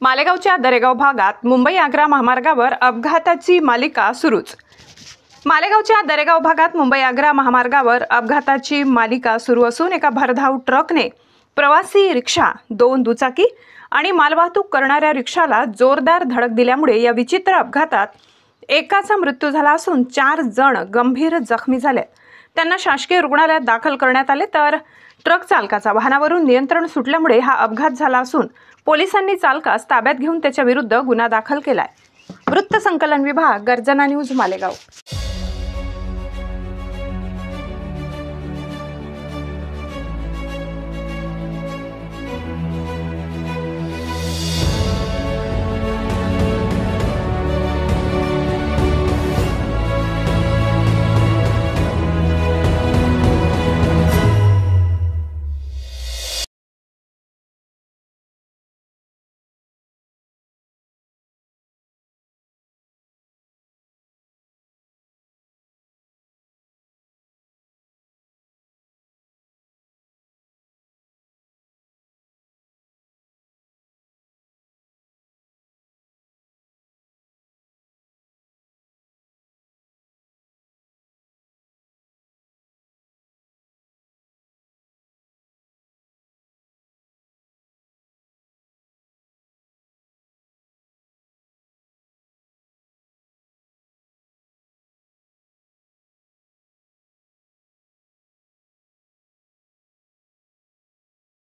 मालेगावच्या दरेगाव भागात मुंबई-आग्रा महामार्गावर अपघाताची मालिका सुरूच। मालेगावच्या दरेगाव भागात मुंबई-आग्रा महामार्गावर अपघाताची मालिका सुरू असून एका भरधाव ट्रकने प्रवासी रिक्षा, 2 दुचाकी आणि मालवाहतूक करणाऱ्या रिक्षाला जोरदार धडक दिल्यामुळे या विचित्र अपघातात एकाचा मृत्यू झाला असून 4 जण गंभीर जखमी झाले। त्यांना शासकीय रुग्णालयात दाखल करण्यात आले, तर ट्रक चालकाचा वाहनावरून नियंत्रण सुटल्यामुळे हा अपघात झाला असून पोलिसांनी चालकास ताब्यात घेऊन त्याच्या विरुद्ध गुन्हा दाखल केलाय। वृत्त संकलन विभाग, गर्जना न्यूज, मालेगाव।